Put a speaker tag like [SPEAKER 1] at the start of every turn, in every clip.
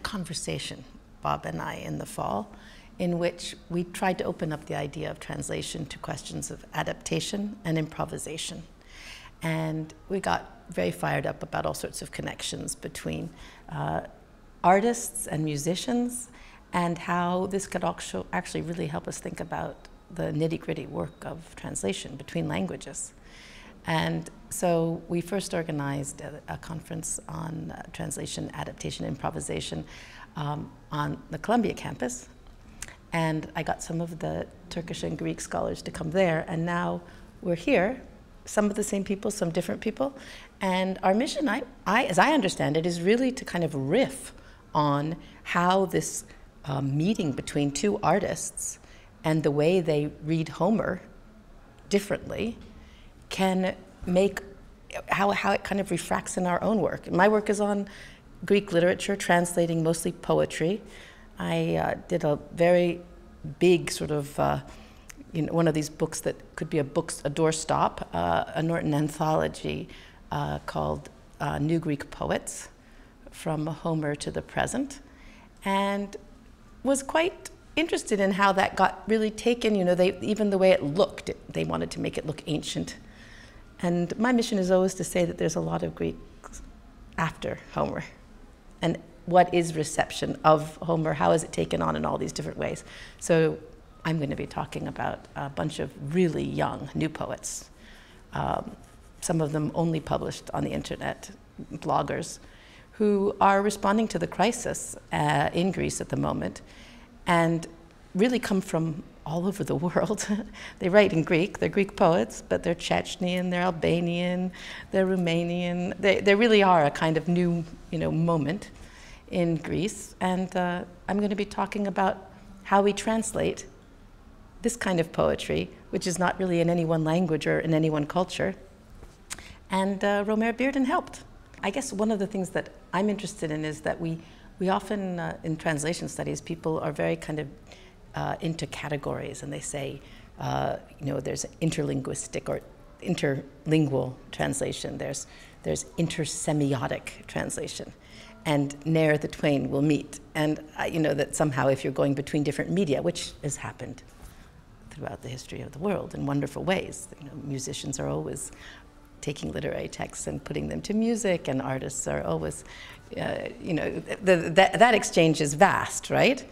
[SPEAKER 1] conversation, Bob and I, in the fall, in which we tried to open up the idea of translation to questions of adaptation and improvisation. And we got very fired up about all sorts of connections between artists and musicians, and how this could also actually really help us think about the nitty-gritty work of translation between languages. And so we first organized a conference on translation, adaptation, improvisation on the Columbia campus. And I got some of the Turkish and Greek scholars to come there, and now we're here, some of the same people, some different people. And our mission, as I understand it, is really to kind of riff on how this meeting between two artists and the way they read Homer differently can make, how it kind of refracts in our own work. My work is on Greek literature, translating mostly poetry. I did a very big sort of, one of these books that could be a doorstop, a Norton anthology called New Greek Poets, from Homer to the present, and was quite interested in how that got really taken. Even the way it looked, they wanted to make it look ancient. And my mission is always to say that there's a lot of Greeks after Homer. And what is reception of Homer? How is it taken on in all these different ways? So I'm going to be talking about a bunch of really young new poets, some of them only published on the internet, bloggers, who are responding to the crisis in Greece at the moment, and really come from all over the world. They write in Greek, they're Greek poets, but they're Chechnyan, they're Albanian, they're Romanian. They really are a kind of new moment in Greece. And I'm going to be talking about how we translate this kind of poetry, which is not really in any one language or in any one culture. And Romare Bearden helped. I guess one of the things that I'm interested in is that we often, in translation studies, people are very kind of into categories, and they say, there's interlinguistic or interlingual translation, there's intersemiotic translation, and ne'er the twain will meet. And that somehow if you're going between different media, which has happened throughout the history of the world in wonderful ways, musicians are always taking literary texts and putting them to music, and artists are always, that exchange is vast, right?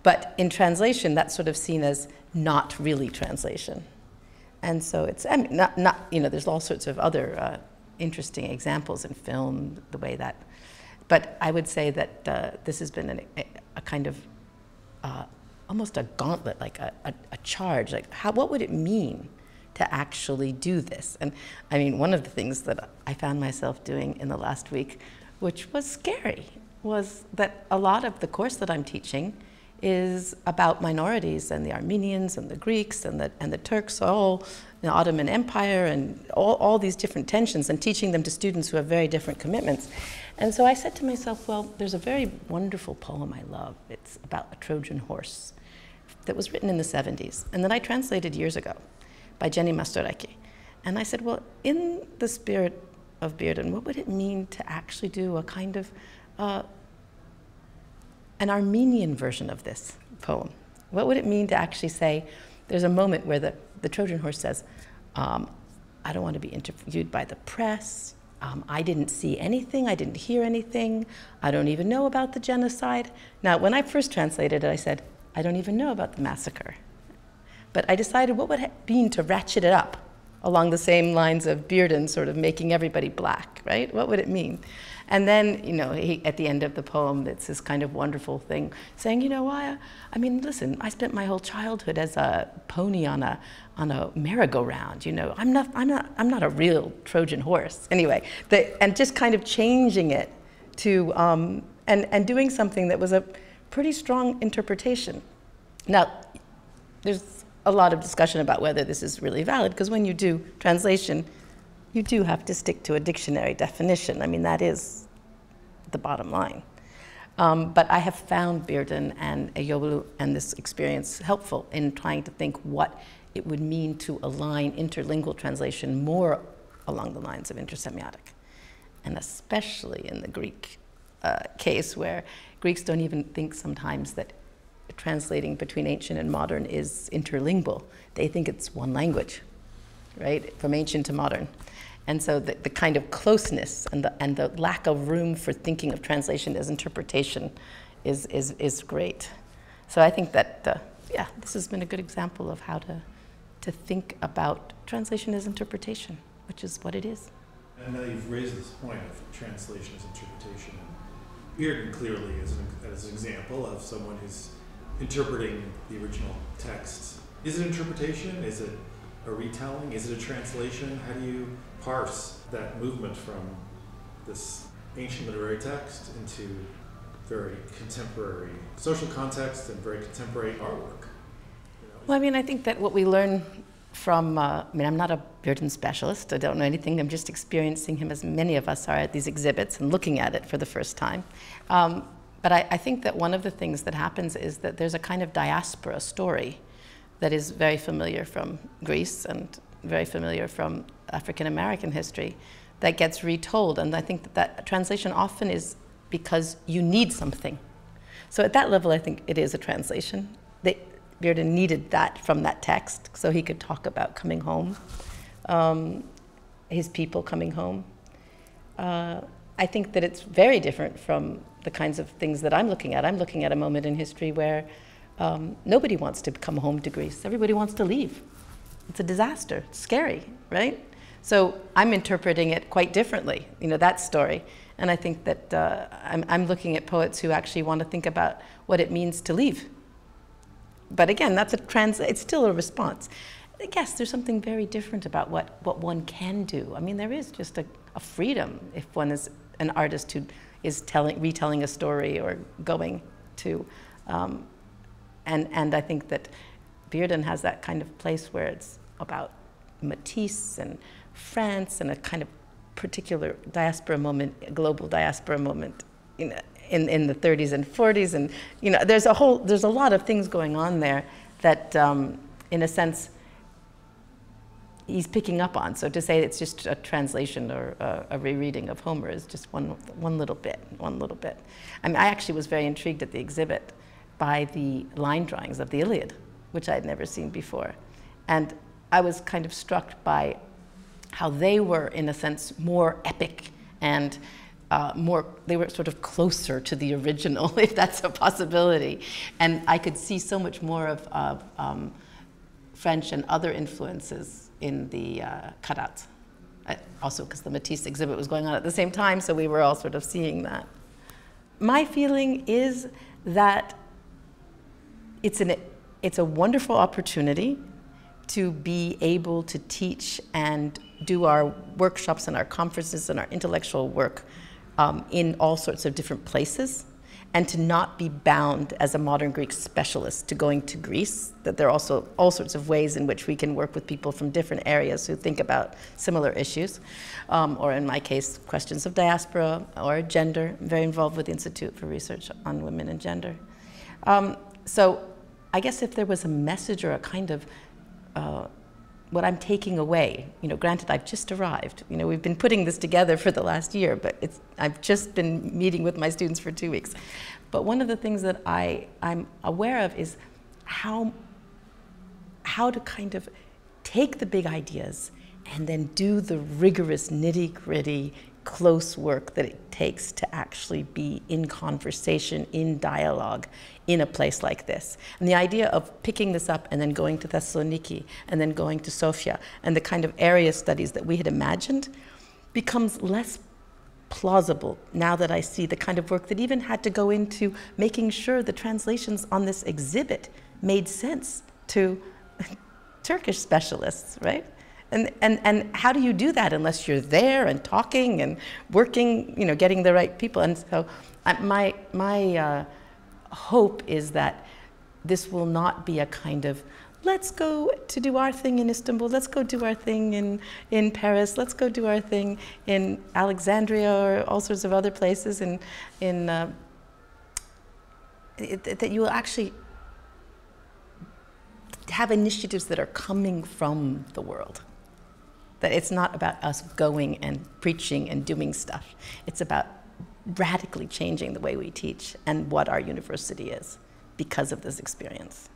[SPEAKER 1] But in translation, that's sort of seen as not really translation. And so it's, there's all sorts of other interesting examples in film, the way that, but I would say that this has been a kind of, almost a gauntlet, like a charge, like what would it mean to actually do this? And I mean, one of the things that I found myself doing in the last week, which was scary, was that a lot of the course that I'm teaching is about minorities, and the Armenians and the Greeks and the Turks, all the Ottoman Empire, and all these different tensions, and teaching them to students who have very different commitments. And so I said to myself, well, there's a very wonderful poem I love. It's about a Trojan horse that was written in the 70s, and that I translated years ago by Jenny Mastoreki. And I said, well, in the spirit of Bearden, what would it mean to actually do a kind of an Armenian version of this poem? What would it mean to actually say, there's a moment where the Trojan horse says, I don't want to be interviewed by the press, I didn't see anything, I didn't hear anything, I don't even know about the genocide. Now, when I first translated it, I said, I don't even know about the massacre. But I decided what would it mean to ratchet it up along the same lines of Bearden sort of making everybody black, right? What would it mean? And then, at the end of the poem, it's this kind of wonderful thing saying, I mean, listen, I spent my whole childhood as a pony on a merry-go-round. I'm not a real Trojan horse. Anyway, and just kind of changing it to and doing something that was a pretty strong interpretation. Now, there's a lot of discussion about whether this is really valid, because when you do translation, you do have to stick to a dictionary definition. I mean, that is the bottom line. But I have found Bearden and Eyolu and this experience helpful in trying to think what it would mean to align interlingual translation more along the lines of intersemiotic, and especially in the Greek case, where Greeks don't even think sometimes that translating between ancient and modern is interlingual. They think it's one language, right, from ancient to modern. And so the kind of closeness and the lack of room for thinking of translation as interpretation is great. So I think that, yeah, this has been a good example of how to think about translation as interpretation, which is what it is.
[SPEAKER 2] And now you've raised this point of translation as interpretation. And Bearden clearly is an example of someone who's interpreting the original text. Is it interpretation? Is it a retelling? Is it a translation? How do you parse that movement from this ancient literary text into very contemporary social context and very contemporary artwork?
[SPEAKER 1] Well, I mean, I think that what we learn from, I mean, I'm not a Bearden specialist. I don't know anything. I'm just experiencing him as many of us are at these exhibits and looking at it for the first time. But I think that one of the things that happens is that there's a kind of diaspora story that is very familiar from Greece and very familiar from African American history that gets retold. And I think that translation often is because you need something. So at that level, I think it is a translation. Bearden needed that from that text so he could talk about coming home, his people coming home. I think that it's very different from the kinds of things that I'm looking at. I'm looking at a moment in history where nobody wants to come home to Greece. Everybody wants to leave. It's a disaster. It's scary, right? So I'm interpreting it quite differently, that story. And I think that I'm looking at poets who actually want to think about what it means to leave. But again, it's still a response. I guess there's something very different about what one can do. I mean, there is just a freedom if one is an artist who is retelling a story or going to, and I think that Bearden has that kind of place where it's about Matisse and France and a kind of particular diaspora moment, global diaspora moment, in the 30s and 40s, and there's a lot of things going on there that, in a sense, he's picking up on. So to say it's just a translation or a rereading of Homer is just one little bit. I mean, I actually was very intrigued at the exhibit by the line drawings of the Iliad, which I had never seen before, and I was kind of struck by how they were, in a sense, more epic and they were sort of closer to the original, if that's a possibility. And I could see so much more of French and other influences in the cutouts. Also because the Matisse exhibit was going on at the same time, so we were all sort of seeing that. My feeling is that it's a wonderful opportunity to be able to teach and do our workshops and our conferences and our intellectual work in all sorts of different places, and to not be bound as a modern Greek specialist to going to Greece, that there are also all sorts of ways in which we can work with people from different areas who think about similar issues, or in my case, questions of diaspora or gender. I'm very involved with the Institute for Research on Women and Gender. So I guess if there was a message or a kind of what I'm taking away, granted I've just arrived, we've been putting this together for the last year, but I've just been meeting with my students for 2 weeks. But one of the things that I'm aware of is how to kind of take the big ideas and then do the rigorous nitty-gritty close work that it takes to actually be in conversation, in dialogue, in a place like this. And the idea of picking this up and then going to Thessaloniki and then going to Sofia and the kind of area studies that we had imagined becomes less plausible now that I see the kind of work that even had to go into making sure the translations on this exhibit made sense to Turkish specialists, right? And how do you do that unless you're there and talking and working, getting the right people? And so my hope is that this will not be a kind of, let's go to do our thing in Istanbul, let's go do our thing in Paris, let's go do our thing in Alexandria or all sorts of other places, that you will actually have initiatives that are coming from the world. That it's not about us going and preaching and doing stuff. It's about radically changing the way we teach and what our university is because of this experience.